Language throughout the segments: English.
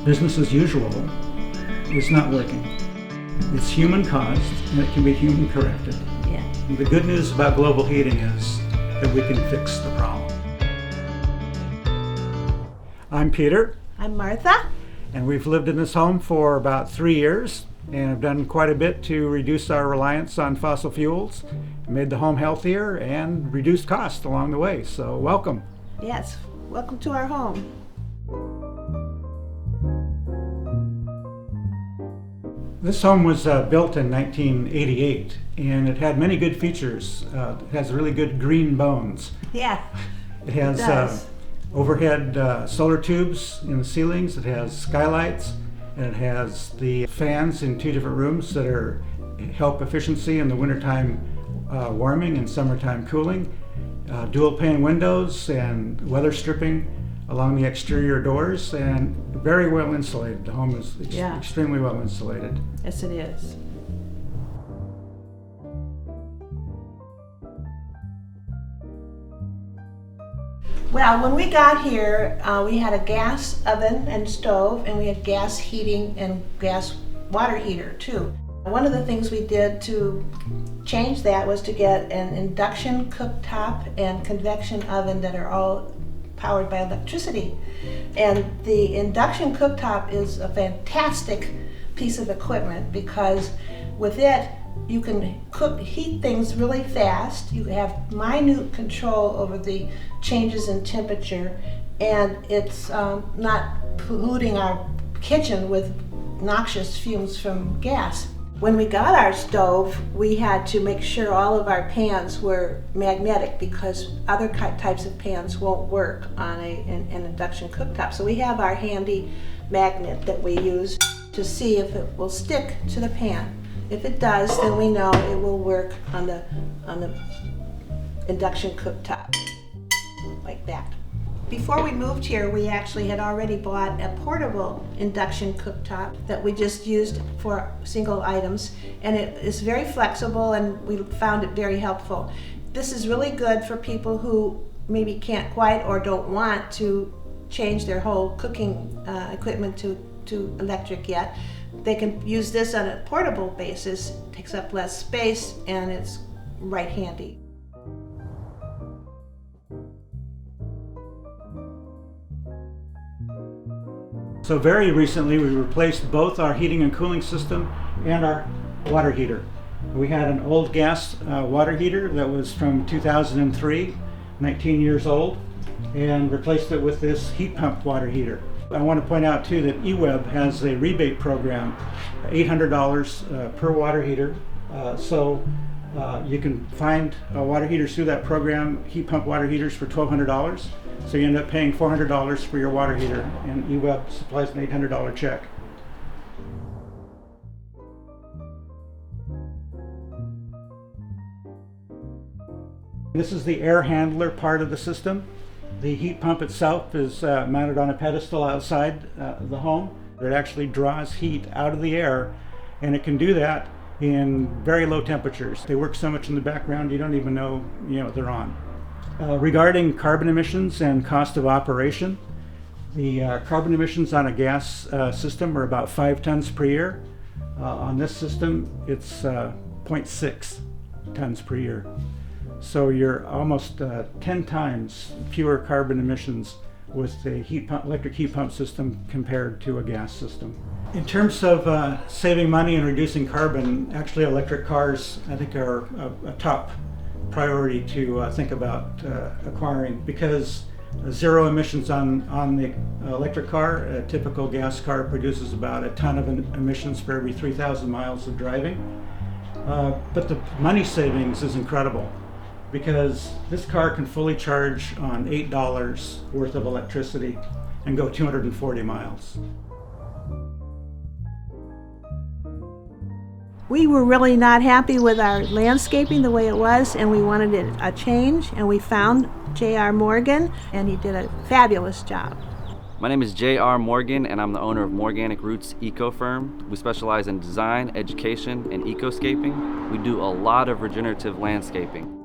business as usual is not working. It's human caused and it can be human corrected. Yeah. And the good news about global heating is that we can fix the problem. I'm Peter. I'm Martha. And we've lived in this home for about 3 years and have done quite a bit to reduce our reliance on fossil fuels, made the home healthier, and reduced costs along the way. So welcome. Yes, welcome to our home. This home was built in 1988 and it had many good features. It has really good green bones. Yeah, It has overhead solar tubes in the ceilings, it has skylights, and it has the fans in 2 different rooms that help efficiency in the wintertime warming and summertime cooling. Dual pane windows and weather stripping along the exterior doors, and very well insulated. The home is extremely well insulated. Yes, it is. Well, when we got here, we had a gas oven and stove, and we had gas heating and gas water heater too. One of the things we did to change that was to get an induction cooktop and convection oven that are all powered by electricity. And the induction cooktop is a fantastic piece of equipment because with it you can heat things really fast. You have minute control over the changes in temperature, and it's not polluting our kitchen with noxious fumes from gas. When we got our stove, we had to make sure all of our pans were magnetic because other types of pans won't work on an induction cooktop. So we have our handy magnet that we use to see if it will stick to the pan. If it does, then we know it will work on the induction cooktop, like that. Before we moved here, we actually had already bought a portable induction cooktop that we just used for single items, and it is very flexible and we found it very helpful. This is really good for people who maybe can't quite or don't want to change their whole cooking equipment to electric yet. They can use this on a portable basis, it takes up less space, and it's right handy. So very recently we replaced both our heating and cooling system and our water heater. We had an old gas water heater that was from 2003, 19 years old, and replaced it with this heat pump water heater. I want to point out too that eWeb has a rebate program, $800 per water heater. So you can find water heaters through that program, heat pump water heaters for $1,200. So you end up paying $400 for your water heater, and eWeb supplies an $800 check. This is the air handler part of the system. The heat pump itself is mounted on a pedestal outside the home. It actually draws heat out of the air, and it can do that in very low temperatures. They work so much in the background you don't even know they're on. Regarding carbon emissions and cost of operation, the carbon emissions on a gas system are about 5 tons per year. On this system, it's 0.6 tons per year. So you're almost 10 times fewer carbon emissions with the electric heat pump system compared to a gas system. In terms of saving money and reducing carbon, actually electric cars I think are a top priority to think about acquiring, because zero emissions on the electric car. A typical gas car produces about a ton of emissions for every 3,000 miles of driving. But the money savings is incredible, because this car can fully charge on $8 worth of electricity and go 240 miles. We were really not happy with our landscaping the way it was, and we wanted a change, and we found J.R. Morgan, and he did a fabulous job. My name is J.R. Morgan, and I'm the owner of Morganic Roots Eco Firm. We specialize in design, education, and ecoscaping. We do a lot of regenerative landscaping.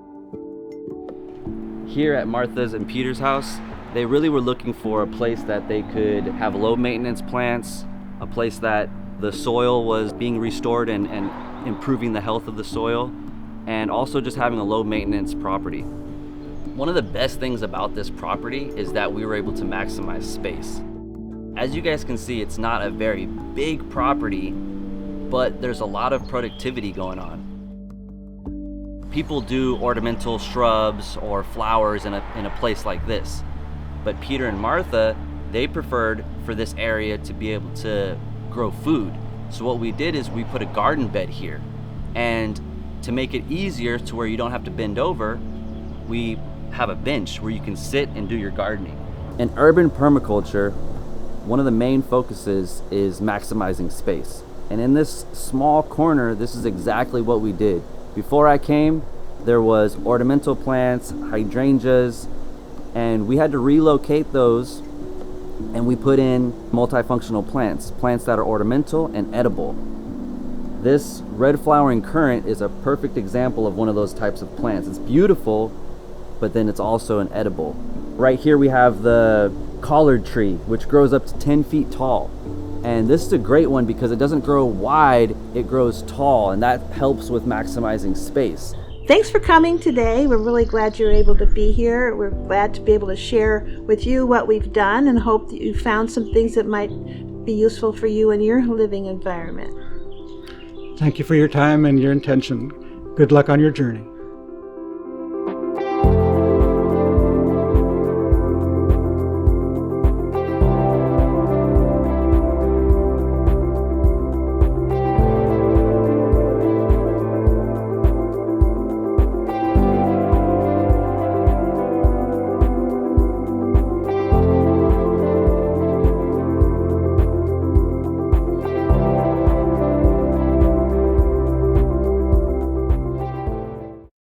Here at Martha's and Peter's house, They really were looking for a place that they could have low maintenance plants, a place that the soil was being restored and improving the health of the soil, and also just having a low maintenance property. One of the best things about this property is that we were able to maximize space. As you guys can see, it's not a very big property, but there's a lot of productivity going on. People do ornamental shrubs or flowers in a place like this. But Peter and Martha, they preferred for this area to be able to grow food. So what we did is we put a garden bed here. And to make it easier to where you don't have to bend over, we have a bench where you can sit and do your gardening. In urban permaculture, one of the main focuses is maximizing space. And in this small corner, this is exactly what we did. Before I came, there was ornamental plants, hydrangeas, and we had to relocate those, and we put in multifunctional plants that are ornamental and edible. This red flowering currant is a perfect example of one of those types of plants. It's beautiful, but then it's also an edible. Right here we have the collard tree, which grows up to 10 feet tall. And this is a great one because it doesn't grow wide, it grows tall, and that helps with maximizing space. Thanks for coming today. We're really glad you're able to be here. We're glad to be able to share with you what we've done and hope that you found some things that might be useful for you in your living environment. Thank you for your time and your intention. Good luck on your journey.